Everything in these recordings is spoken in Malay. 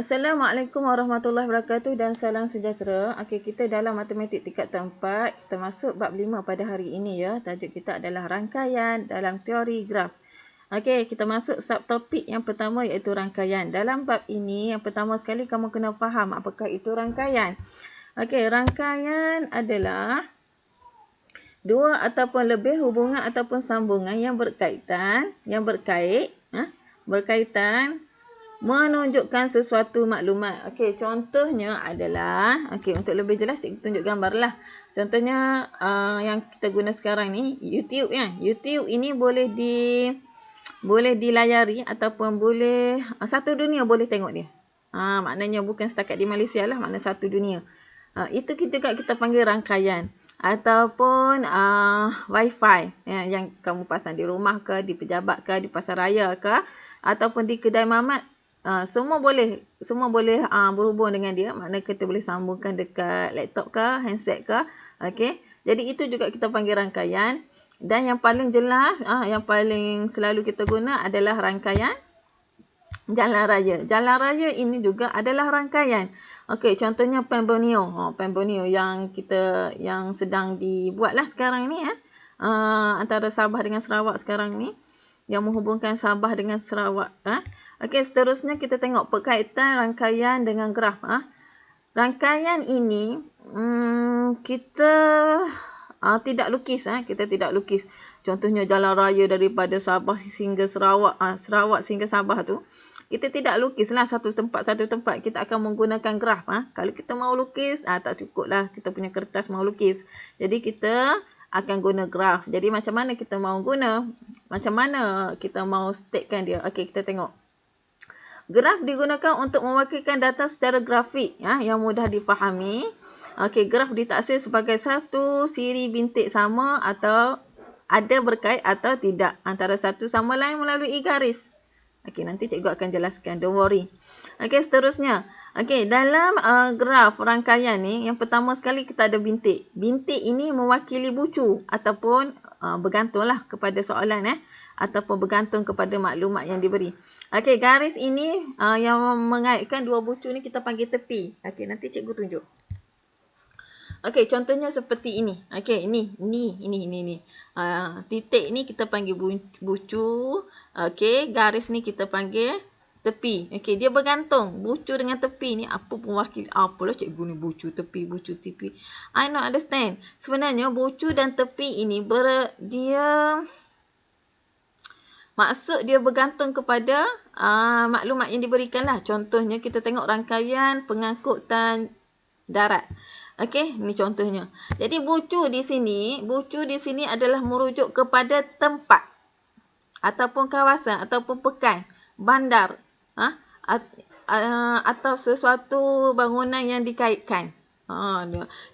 Assalamualaikum warahmatullahi wabarakatuh dan salam sejahtera. Okey, kita dalam matematik tingkat 4, kita masuk bab 5 pada hari ini ya. Tajuk kita adalah rangkaian dalam teori graf. Okey, kita masuk subtopik yang pertama iaitu rangkaian. Dalam bab ini, yang pertama sekali kamu kena faham apakah itu rangkaian. Okey, rangkaian adalah dua ataupun lebih hubungan ataupun sambungan yang berkaitan, berkaitan menunjukkan sesuatu maklumat. Okey, contohnya adalah, okey, untuk lebih jelas cikgu tunjuk gambar lah. Contohnya yang kita guna sekarang ni YouTube ya. YouTube ini boleh dilayari ataupun boleh satu dunia boleh tengok dia. Maknanya bukan setakat di Malaysia lah, makna satu dunia. Itu juga kita panggil rangkaian ataupun wifi ya, yang kamu pasang di rumah ke, di pejabat ke, di pasar raya ke, ataupun di kedai mamak. Semua boleh berhubung dengan dia. Maknanya kita boleh sambungkan dekat laptop ke, handset ke. Okey. Jadi itu juga kita panggil rangkaian. Dan yang paling jelas, yang paling selalu kita guna adalah rangkaian jalan raya. Jalan raya ini juga adalah rangkaian. Okey, contohnya Pembangunan. Pembangunan yang sedang dibuatlah sekarang ni ya. Antara Sabah dengan Sarawak sekarang ni, yang menghubungkan Sabah dengan Sarawak. Okey, seterusnya kita tengok berkaitan rangkaian dengan graf. Rangkaian ini kita tidak lukis. Kita tidak lukis. Contohnya jalan raya daripada Sabah sehingga Sarawak, Sarawak sehingga Sabah tu. Kita tidak lukislah satu tempat. Kita akan menggunakan graf. Kalau kita mau lukis, tak cukup lah kita punya kertas mau lukis. Jadi kita akan guna graf. Jadi macam mana kita mau guna? Macam mana kita mau statekan dia? Okey, kita tengok. Graf digunakan untuk mewakilkan data secara grafik yang mudah difahami. Okey, graf ditaksir sebagai satu siri bintik sama atau ada berkait atau tidak antara satu sama lain melalui garis. Okey, nanti cikgu akan jelaskan. Don't worry. Okey, seterusnya. Okey, dalam graf rangkaian ni, yang pertama sekali kita ada bintik. Bintik ini mewakili bucu ataupun bergantunglah kepada soalan ataupun bergantung kepada maklumat yang diberi. Okey, garis ini yang mengaitkan dua bucu ni kita panggil tepi. Okey, nanti cikgu tunjuk. Okey, contohnya seperti ini. Okey, ini. Titik ni kita panggil bucu. Okey, garis ni kita panggil tepi. Okey, dia bergantung. Bucu dengan tepi ni apa pewakil? Apalah cikgu ni bucu tepi. I not understand. Sebenarnya bucu dan tepi ini maksud dia bergantung kepada maklumat yang diberikan lah. Contohnya kita tengok rangkaian pengangkutan darat. Okey, ni contohnya. Jadi bucu di sini adalah merujuk kepada tempat ataupun kawasan ataupun pekan, bandar, atau sesuatu bangunan yang dikaitkan.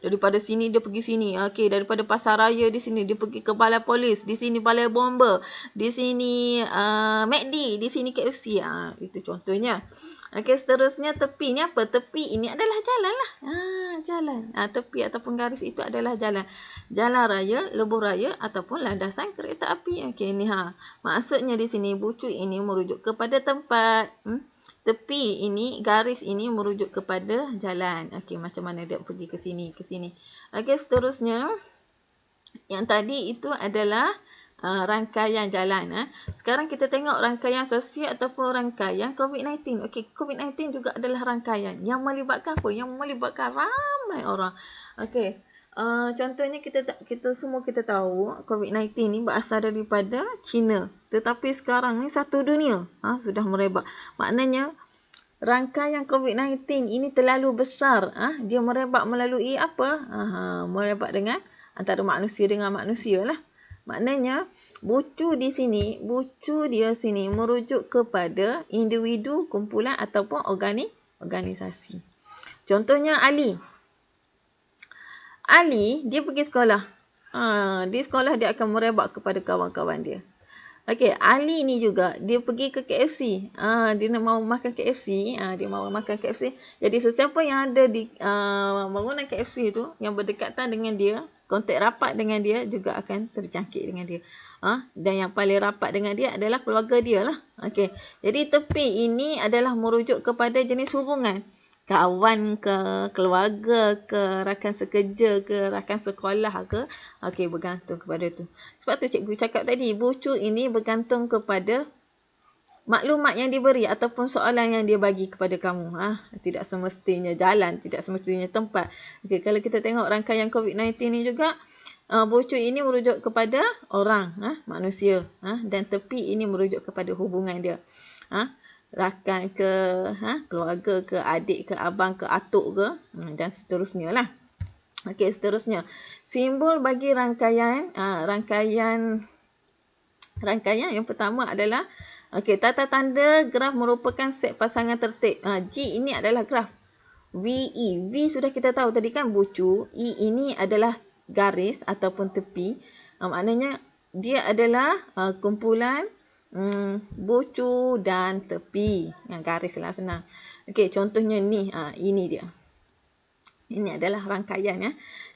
Daripada sini dia pergi sini. Okey, daripada pasar raya di sini dia pergi ke balai polis, di sini balai bomba, di sini McD, di sini KFC. Itu contohnya. Okey, seterusnya tepi ni apa? Tepi ini adalah jalan lah. Jalan. Tepi ataupun garis itu adalah jalan. Jalan raya, lebuh raya ataupun landasan kereta api. Okey, ni maksudnya di sini bucu ini merujuk kepada tempat. Tepi ini, garis ini merujuk kepada jalan. Okey, macam mana dia pergi ke sini. Okey, seterusnya. Yang tadi itu adalah rangkaian jalan. Sekarang kita tengok rangkaian sosial ataupun rangkaian COVID-19. Okey, COVID-19 juga adalah rangkaian. Yang melibatkan apa? Yang melibatkan ramai orang. Okey. Contohnya kita semua tahu COVID-19 ni berasal daripada China. Tetapi sekarang ni satu dunia sudah merebak. Maknanya rangkaian COVID-19 ini terlalu besar. Dia merebak melalui apa? Merebak dengan antara manusia dengan manusia lah. Maknanya bucu dia sini merujuk kepada individu, kumpulan ataupun organisasi. Contohnya Ali dia pergi sekolah. Di sekolah dia akan merebak kepada kawan-kawan dia. Okey, Ali ni juga dia pergi ke KFC. Dia nak mau makan KFC. Jadi sesiapa yang ada di bangunan KFC tu yang berdekatan dengan dia, kontak rapat dengan dia juga akan terjangkit dengan dia. Dan yang paling rapat dengan dia adalah keluarga dia lah. Okey. Jadi tepi ini adalah merujuk kepada jenis hubungan. Kawan ke, keluarga ke, rakan sekerja ke, rakan sekolah ke. Okey, bergantung kepada tu. Sebab tu cikgu cakap tadi, bucu ini bergantung kepada maklumat yang diberi ataupun soalan yang dia bagi kepada kamu. Tidak semestinya jalan, tidak semestinya tempat. Okey, kalau kita tengok rangkaian COVID-19 ni juga, bucu ini merujuk kepada orang, manusia. Dan tepi ini merujuk kepada hubungan dia. Rakan ke, keluarga ke, adik ke, abang ke, atuk ke, dan seterusnya lah. Okey, seterusnya. Simbol bagi rangkaian yang pertama adalah tata tanda graf merupakan set pasangan tertib. G ini adalah graf. VE. V sudah kita tahu tadi kan bucu. E ini adalah garis ataupun tepi. Maknanya dia adalah kumpulan bucu dan tepi. Garis lah senang. Okey, contohnya ni. Ini dia. Ini adalah rangkaian.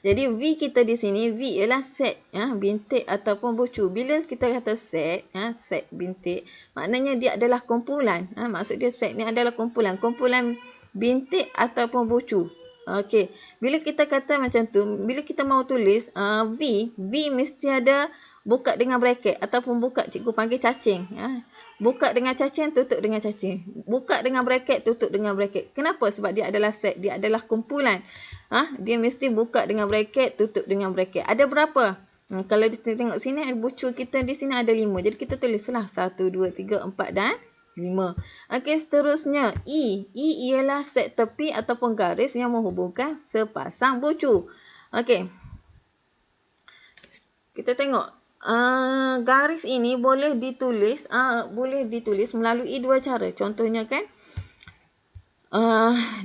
Jadi V kita di sini, V ialah set bintik ataupun bucu. Bila kita kata set, set bintik, maknanya dia adalah kumpulan. Maksud dia set ni adalah kumpulan. Kumpulan bintik ataupun bucu. Okey. Bila kita kata macam tu, bila kita mau tulis V mesti ada buka dengan bracket ataupun buka, cikgu panggil cacing. Buka dengan cacing, tutup dengan cacing. Buka dengan bracket, tutup dengan bracket. Kenapa? Sebab dia adalah set. Dia adalah kumpulan. Dia mesti buka dengan bracket, tutup dengan bracket. Ada berapa? Kalau kita tengok sini, bucu kita di sini ada 5. Jadi kita tulislah 1, 2, 3, 4 dan 5. Okey, seterusnya. E. E ialah set tepi ataupun garis yang menghubungkan sepasang bucu. Okey. Kita tengok. Garis ini boleh ditulis melalui dua cara. Contohnya kan,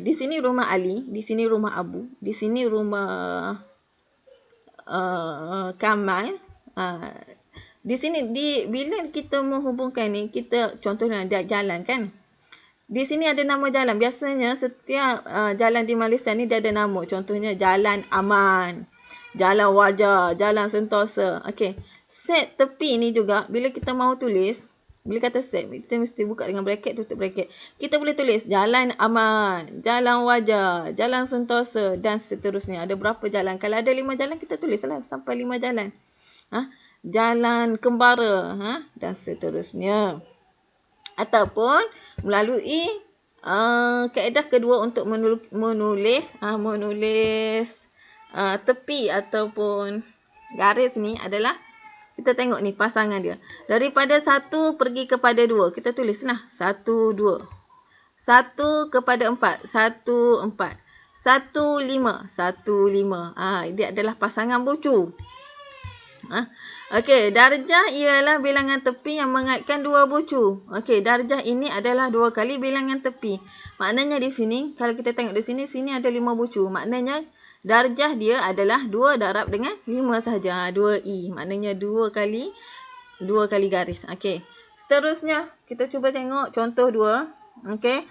di sini rumah Ali, di sini rumah Abu, di sini rumah Kamal. Di sini bila kita menghubungkan ni, kita contohnya dia jalan kan. Di sini ada nama jalan. Biasanya setiap jalan di Malaysia ni dia ada nama. Contohnya Jalan Aman, Jalan Wajah, Jalan Sentosa. Okey. Set tepi ni juga bila kita mau tulis, bila kata set, kita mesti buka dengan bracket, tutup bracket. Kita boleh tulis Jalan Aman, Jalan Wajah, Jalan Sentosa dan seterusnya. Ada berapa jalan? Kalau ada 5 jalan, kita tulislah sampai 5 jalan. Jalan Kembara, dan seterusnya. Ataupun melalui kaedah kedua untuk menulis tepi ataupun garis ni adalah kita tengok ni pasangan dia. Daripada 1 pergi kepada 2. Kita tulislah 1, 2. 1 kepada 4. 1, 4. 1, 5. 1, 5. Dia adalah pasangan bucu. Okey, darjah ialah bilangan tepi yang mengaitkan 2 bucu. Okey, darjah ini adalah 2 kali bilangan tepi. Maknanya di sini, kalau kita tengok di sini, sini ada 5 bucu. Maknanya darjah dia adalah 2 darab dengan 5 sahaja. 2i. Maknanya 2 kali garis. Okey. Seterusnya, kita cuba tengok contoh 2. Okey.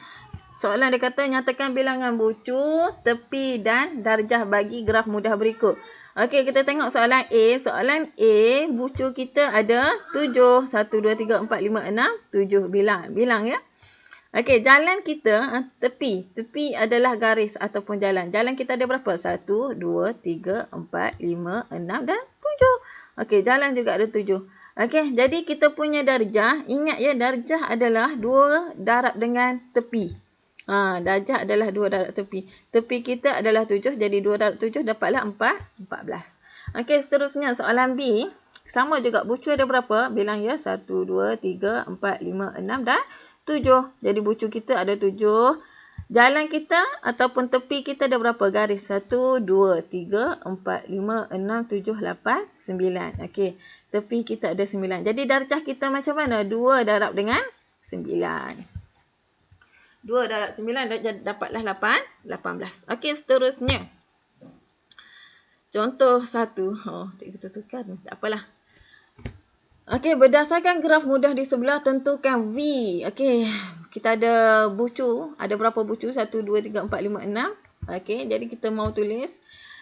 Soalan dia kata, nyatakan bilangan bucu, tepi dan darjah bagi graf mudah berikut. Okey, kita tengok soalan A. Soalan A, bucu kita ada 7. 1, 2, 3, 4, 5, 6, 7. Bilang ya. Okey, jalan kita tepi. Tepi adalah garis ataupun jalan. Jalan kita ada berapa? 1, 2, 3, 4, 5, 6 dan 7. Okey, jalan juga ada 7. Okey, jadi kita punya darjah. Ingat ya, darjah adalah 2 darab dengan tepi. Darjah adalah 2 darab tepi. Tepi kita adalah 7. Jadi 2 darab 7 dapatlah 14. Okey, seterusnya soalan B. Sama juga, bucu ada berapa? Bilang ya. 1, 2, 3, 4, 5, 6 dan 7. Jadi bucu kita ada 7. Jalan kita ataupun tepi kita ada berapa garis? 1, 2, 3, 4, 5, 6, 7, 8, 9. Okey. Tepi kita ada 9. Jadi darjah kita macam mana? 2 darab dengan 9. 2 darab 9 dapatlah 18. Okey, seterusnya. Contoh 1. Cikgu tutupkan. Tak apalah. Okey, berdasarkan graf mudah di sebelah, tentukan V. Okey, kita ada bucu. Ada berapa bucu? 1, 2, 3, 4, 5, 6. Okey, jadi kita mau tulis.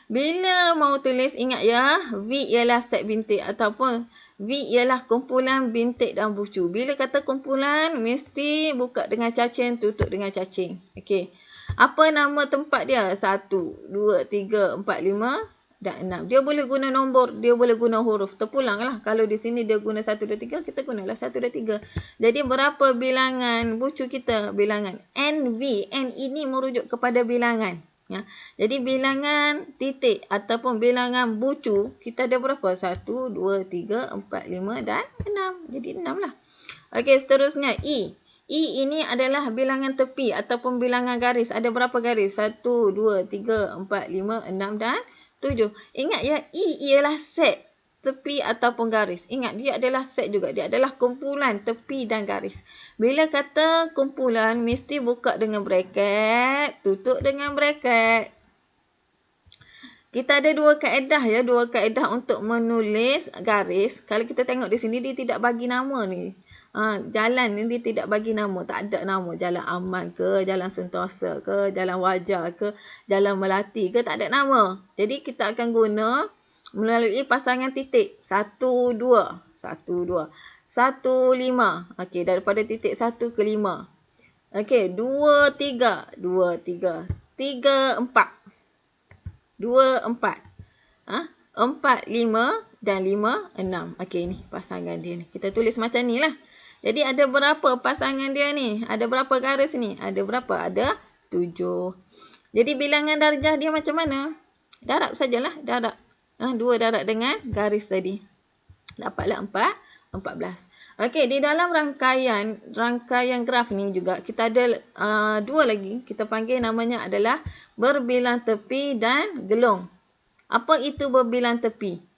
Bila mau tulis, ingat ya, V ialah set bintik ataupun V ialah kumpulan bintik dan bucu. Bila kata kumpulan, mesti buka dengan cacing, tutup dengan cacing. Okey. Apa nama tempat dia? 1, 2, 3, 4, 5 dan 6. Dia boleh guna nombor, dia boleh guna huruf. Terpulanglah. Kalau di sini dia guna 1, 2, 3, kita gunalah 1, 2, 3. Jadi berapa bilangan bucu kita? Bilangan NV. N ini merujuk kepada bilangan. Ya. Jadi bilangan titik ataupun bilangan bucu kita ada berapa? 1, 2, 3, 4, 5 dan 6. Jadi 6 lah. Okey, seterusnya I. I ini adalah bilangan tepi ataupun bilangan garis. Ada berapa garis? 1, 2, 3, 4, 5, 6 dan 7. Ingat ya, I ialah set tepi ataupun garis. Ingat, dia adalah set juga. Dia adalah kumpulan tepi dan garis. Bila kata kumpulan, mesti buka dengan bracket, tutup dengan bracket. Kita ada dua kaedah ya, dua kaedah untuk menulis garis. Kalau kita tengok di sini, dia tidak bagi nama ni. Jalan ni dia tidak bagi nama. Tak ada nama. Jalan Aman ke, Jalan Sentosa ke, Jalan Wajah ke, Jalan Melati ke, tak ada nama. Jadi kita akan guna melalui pasangan titik. 1, 2. 1, 2. 1, 5. Okey, daripada titik 1 ke 5. Okey, 2, 3. 2, 3. 3, 4. 2, 4. 4, 5 dan 5, 6. Okey, ni pasangan dia ni. Kita tulis macam ni lah. Jadi ada berapa pasangan dia ni? Ada berapa garis ni? Ada berapa? Ada 7. Jadi bilangan darjah dia macam mana? Darab sajalah, darab. 2 darab dengan garis tadi. Dapatlah 14. Okey, di dalam rangkaian graf ni juga kita ada 2 lagi. Kita panggil namanya adalah berbilang tepi dan gelong. Apa itu berbilang tepi?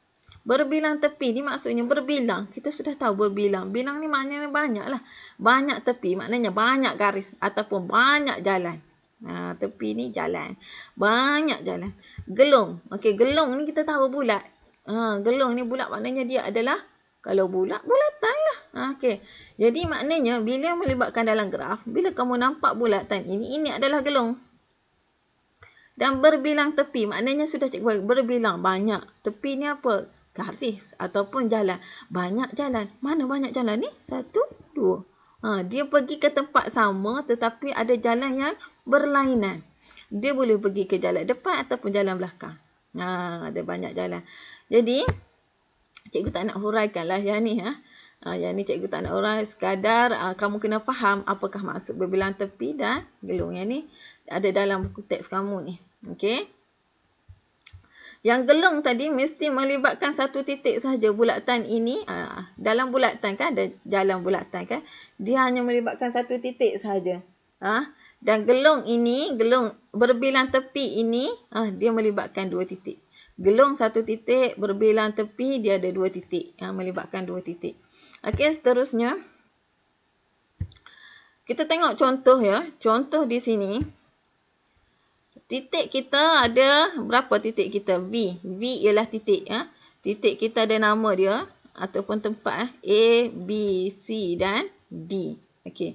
Berbilang tepi ni maksudnya berbilang. Kita sudah tahu berbilang. Bilang ni maknanya banyak lah. Banyak tepi maknanya banyak garis ataupun banyak jalan. Tepi ni jalan. Banyak jalan. Gelong. Okey, gelong ni kita tahu bulat. Gelong ni bulat maknanya dia adalah, kalau bulat, bulatan lah. Okey. Jadi maknanya bila melibatkan dalam graf, bila kamu nampak bulatan ini adalah gelong. Dan berbilang tepi maknanya sudah cikgu berbilang banyak. Tepi ni apa? Garis ataupun jalan. Banyak jalan. Mana banyak jalan ni? 1, 2. Dia pergi ke tempat sama tetapi ada jalan yang berlainan. Dia boleh pergi ke jalan depan ataupun jalan belakang. Ada banyak jalan. Jadi, cikgu tak nak huraikan lah yang ni. Yang ni cikgu tak nak hurai. Sekadar kamu kena faham apakah maksud berbilang tepi dan gelong. Yang ni ada dalam buku teks kamu ni. Okey. Yang gelong tadi mesti melibatkan satu titik sahaja. Bulatan ini, dalam bulatan kan, ada jalan bulatan kan. Dia hanya melibatkan satu titik sahaja. Dan gelong ini, gelong berbilang tepi ini, dia melibatkan 2 titik. Gelong 1 titik, berbilang tepi dia ada 2 titik. Melibatkan 2 titik. Okey, seterusnya. Kita tengok contoh ya. Contoh di sini. Titik kita ada berapa titik kita? V. V ialah titik. Titik kita ada nama dia ataupun tempat. A, B, C dan D. Okey.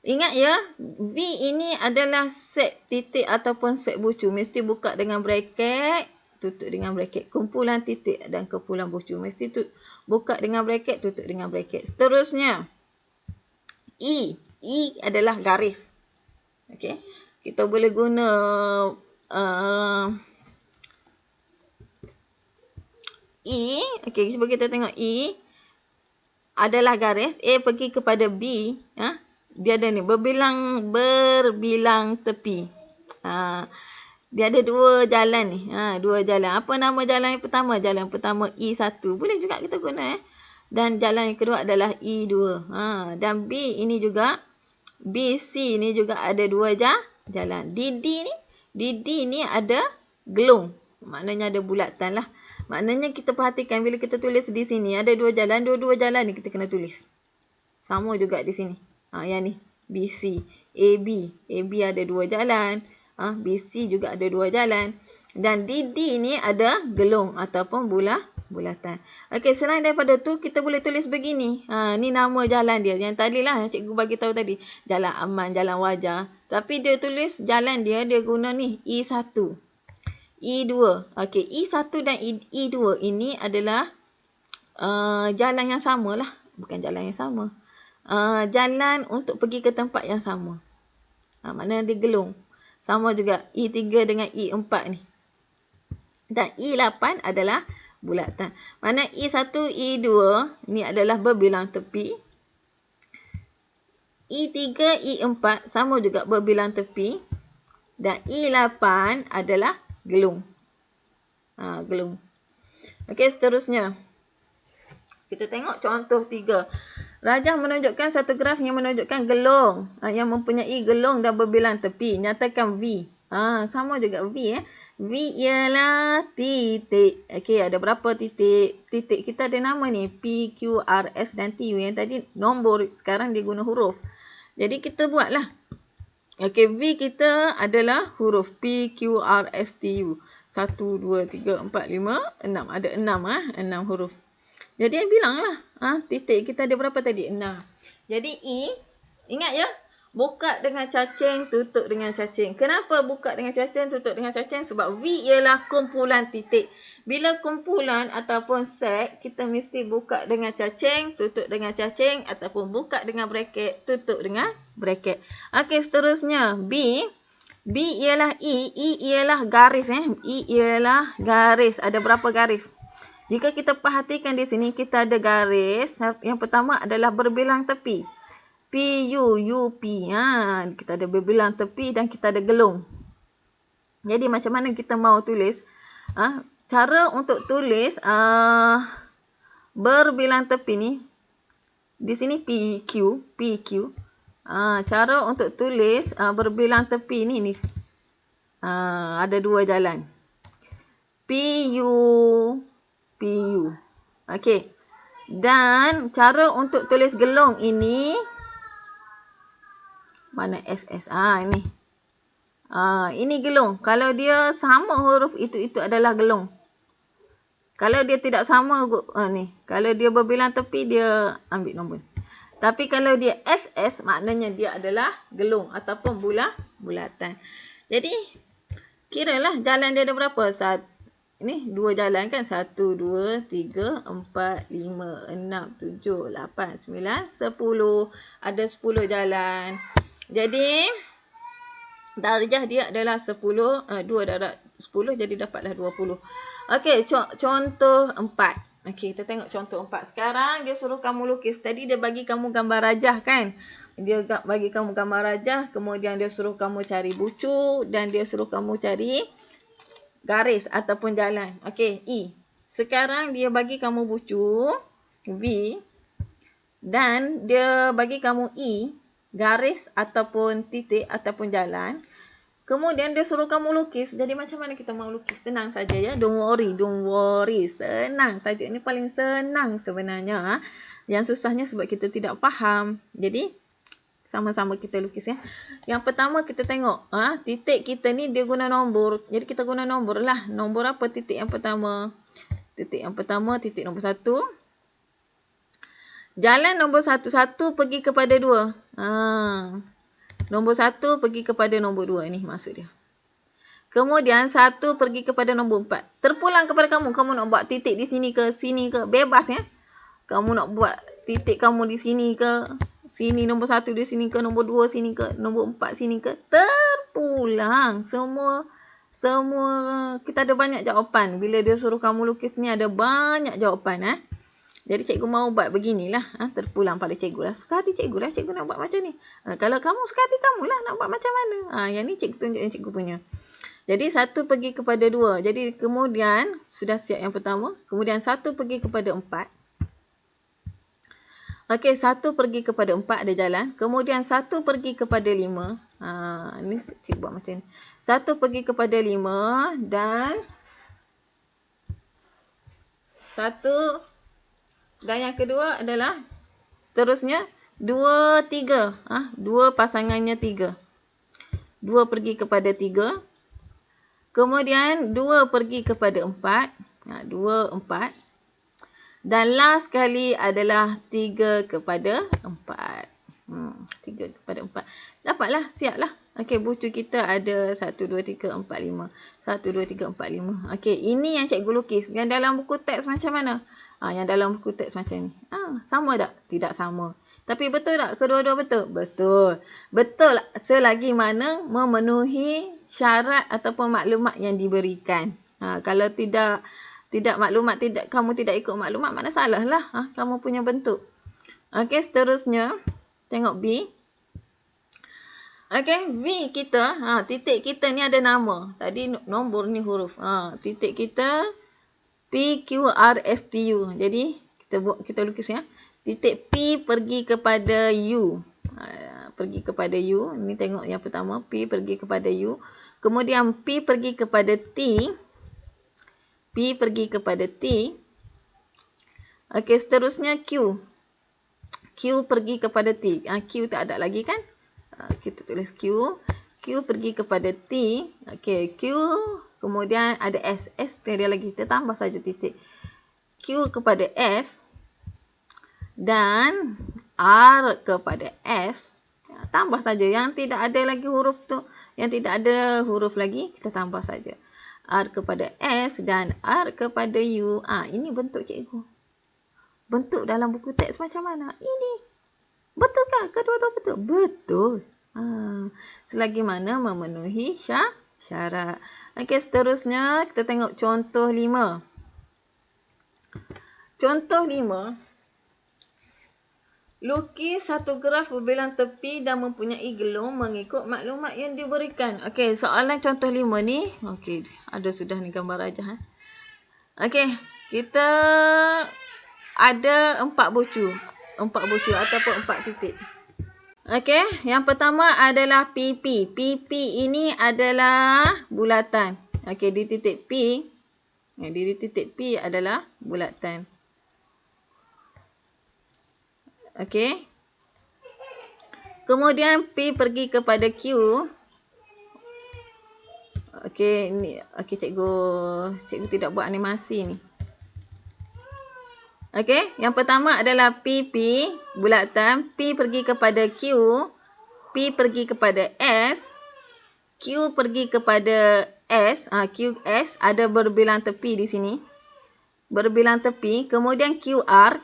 Ingat ya, V ini adalah set titik ataupun set bucu. Mesti buka dengan bracket, tutup dengan bracket. Kumpulan titik dan kumpulan bucu. Mesti buka dengan bracket, tutup dengan bracket. Seterusnya, E. E adalah garis. Okey. Kita boleh guna E. Okey, cuba kita tengok E adalah garis. A pergi kepada B. Dia ada ni, berbilang tepi. Dia ada 2 jalan ni. 2 jalan. Apa nama jalan yang pertama? Jalan pertama E1. Boleh juga kita guna. Dan jalan yang kedua adalah E2. Dan B ini juga, BC ni juga ada 2 jalan. DD ni ada gelong. Maknanya ada bulatan lah. Maknanya kita perhatikan bila kita tulis di sini ada 2 jalan. Dua-dua jalan ni kita kena tulis. Sama juga di sini. Yang ni BC. AB. AB ada 2 jalan. BC juga ada 2 jalan. Dan DD ni ada gelong ataupun bulatan. Okey, selain daripada tu kita boleh tulis begini. Ni nama jalan dia. Yang tadi lah yang cikgu bagi tahu tadi. Jalan Aman, Jalan Wajah. Tapi dia tulis jalan dia guna ni E1. E2. Okey, E1 dan E2 ini adalah jalan yang sama lah. Bukan jalan yang sama. Jalan untuk pergi ke tempat yang sama. Maknanya dia gelung. Sama juga E3 dengan E4 ni. Dan E8 adalah bulatan. Mana E1, E2 ni adalah berbilang tepi. E3, E4 sama juga berbilang tepi. Dan E8 adalah gelung. Gelung. Okey, seterusnya. Kita tengok contoh 3. Rajah menunjukkan satu graf yang menunjukkan gelung. Yang mempunyai gelung dan berbilang tepi. Nyatakan V. Sama juga V. V ialah titik. Okey, ada berapa titik? Titik kita ada nama ni. P, Q, R, S dan T. Yang tadi nombor. Sekarang dia guna huruf. Jadi kita buatlah. Okey, V kita adalah huruf P, Q, R, S, T, U. 1, 2, 3, 4, 5, 6. Ada 6 6 huruf. Jadi bilanglah. Titik kita ada berapa tadi? 6. Jadi E, ingat ya. Buka dengan cacing, tutup dengan cacing. Kenapa buka dengan cacing, tutup dengan cacing? Sebab V ialah kumpulan titik. Bila kumpulan ataupun set, kita mesti buka dengan cacing, tutup dengan cacing. Ataupun buka dengan bracket, tutup dengan bracket. Okey, seterusnya. B. B ialah E. E ialah garis. E ialah garis. Ada berapa garis? Jika kita perhatikan di sini, kita ada garis. Yang pertama adalah berbilang tepi. P, U, U, P. Kita ada berbilang tepi dan kita ada gelung. Jadi macam mana kita mau tulis? Cara untuk tulis berbilang tepi ni. Di sini P, Q. P, Q. Cara untuk tulis berbilang tepi ni. Ada dua jalan. P, U, PU. Okey. Dan cara untuk tulis gelung ini. Mana SS? Ini. Ini gelung. Kalau dia sama huruf itu adalah gelung. Kalau dia tidak sama, ni. Kalau dia berbilang tepi, dia ambil nombor. Tapi kalau dia SS, maknanya dia adalah gelung ataupun bulatan. Jadi, kiralah jalan dia ada berapa? Ini dua jalan kan? 1, 2, 3, 4, 5, 6, 7, 8, 9, 10. Ada 10 jalan. Jadi, darjah dia adalah 10. 2 darab 10 jadi dapatlah 20. Okey, contoh 4. Okey, kita tengok contoh 4. Sekarang dia suruh kamu lukis. Tadi dia bagi kamu gambar rajah kan? Dia bagi kamu gambar rajah. Kemudian dia suruh kamu cari bucu. Dan dia suruh kamu cari garis ataupun jalan. Okey, E. Sekarang dia bagi kamu bucu V dan dia bagi kamu E, garis ataupun titik ataupun jalan. Kemudian dia suruh kamu lukis. Jadi macam mana kita mau lukis? Senang saja ya. Don't worry. Senang. Tajuk ni paling senang sebenarnya. Yang susahnya sebab kita tidak faham. Jadi sama-sama kita lukis ya. Yang pertama kita tengok. Titik kita ni dia guna nombor. Jadi kita guna nombor lah. Nombor apa titik yang pertama? Titik yang pertama, titik nombor 1. Jalan nombor 1. 1 pergi kepada 2. Nombor 1 pergi kepada nombor 2 ni maksud dia. Kemudian 1 pergi kepada nombor 4. Terpulang kepada kamu. Kamu nak buat titik di sini ke sini ke. Bebas ya. Kamu nak buat titik kamu di sini ke. Sini nombor 1 di sini ke. Nombor 2 sini ke. Nombor 4 sini ke. Terpulang. Semua kita ada banyak jawapan. Bila dia suruh kamu lukis ni ada banyak jawapan. Jadi cikgu mau buat beginilah. Terpulang pada cikgu lah. Suka hati cikgu lah. Cikgu nak buat macam ni. Kalau kamu suka hati kamu lah nak buat macam mana. Yang ni cikgu tunjuk yang cikgu punya. Jadi 1 pergi kepada 2. Jadi kemudian sudah siap yang pertama. Kemudian 1 pergi kepada 4. Okey, 1 pergi kepada 4 ada jalan. Kemudian 1 pergi kepada 5. Ni cikgu buat macam ni. 1 pergi kepada 5 dan 1. Dan yang kedua adalah seterusnya 2, 3. 2 pasangannya 3. 2 pergi kepada 3. Kemudian 2 pergi kepada 4. 2, 4. Dan last sekali adalah 3 kepada 4. 3 kepada 4. Dapatlah, siaplah. Okey, bucu kita ada 1, 2, 3, 4, 5. 1, 2, 3, 4, 5. Okey, ini yang cikgu lukis. Yang dalam buku teks macam mana? Yang dalam buku teks macam ni. Sama tak? Tidak sama. Tapi betul tak? Kedua-dua betul? Betul. Betul selagi mana memenuhi syarat ataupun maklumat yang diberikan. Kalau tidak maklumat, kamu tidak ikut maklumat, mana salah lah kamu punya bentuk. Okey, seterusnya tengok B. Okey, B kita, titik kita ni ada nama. Tadi nombor ni huruf. Titik kita P, Q, R, S, T, U. Jadi, kita lukis ya. Titik P pergi kepada U. Pergi kepada U. Ini tengok yang pertama. P pergi kepada U. Kemudian P pergi kepada T. P pergi kepada T. Okey, seterusnya Q. Q pergi kepada T. Q tak ada lagi kan? Kita tulis Q. Q pergi kepada T. Okey, Q. Kemudian ada S. S tiada lagi. Kita tambah saja titik. Q kepada S. Dan R kepada S. Tambah saja. Yang tidak ada lagi huruf tu. Yang tidak ada huruf lagi, kita tambah saja. R kepada S dan R kepada U. Ini bentuk cikgu. Bentuk dalam buku teks macam mana? Ini. Betul kan? Kedua-dua betul? Betul. Selagi mana memenuhi syarat. Okey, seterusnya kita tengok contoh 5. Contoh 5. Lukis satu graf berbilang tepi dan mempunyai gelung mengikut maklumat yang diberikan. Okey, soalan contoh 5 ni. Okey, ada sudah ni gambar aja. Okey, kita ada 4 bucu. 4 bucu ataupun 4 titik. Okey, yang pertama adalah PP. PP ini adalah bulatan. Okey, di titik P. Di titik P adalah bulatan. Okey. Kemudian P pergi kepada Q. Okey, ni cikgu tidak buat animasi ni. Okey, yang pertama adalah PP bulatan, P pergi kepada Q, P pergi kepada S, Q pergi kepada S, QS ada berbilang tepi di sini. Berbilang tepi, kemudian QR,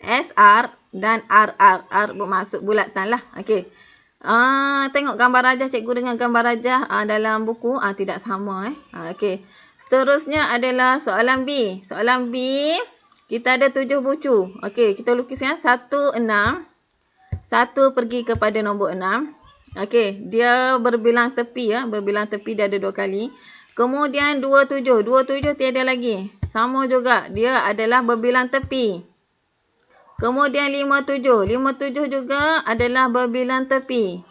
SR dan RR. R bermaksud bulatan lah. Okey. Tengok gambar rajah cikgu dengan gambar rajah dalam buku tidak sama Okey. Seterusnya adalah soalan B. Soalan B kita ada 7 bucu. Okey, kita lukis 1, 6. 1 pergi kepada nombor 6. Okey, dia berbilang tepi berbilang tepi dia ada 2 kali. Kemudian 27. 27 tiada lagi. Sama juga, dia adalah berbilang tepi. Kemudian 57. 57 juga adalah berbilang tepi.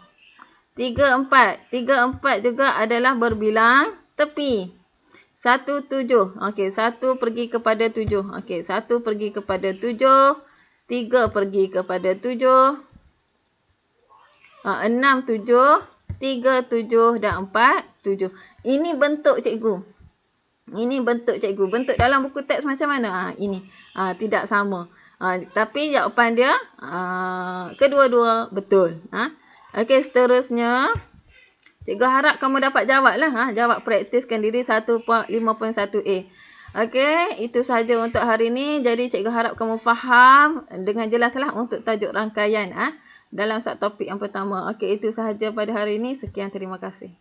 34. 34 juga adalah berbilang tepi. 1, 7. Okey, 1 pergi kepada 7. Okey, 1 pergi kepada 7. 3 pergi kepada 7. 6, 7. 3, 7 dan 4, 7. Ini bentuk cikgu. Ini bentuk cikgu. Bentuk dalam buku teks macam mana? Ini. Tidak sama. Tapi jawapan dia kedua-dua betul. Okey, seterusnya cikgu harap kamu dapat jawab lah. Jawab praktiskan diri 5.1A. Okey, itu sahaja untuk hari ini. Jadi cikgu harap kamu faham dengan jelaslah untuk tajuk rangkaian dalam subtopik yang pertama. Okey, itu sahaja pada hari ini. Sekian, terima kasih.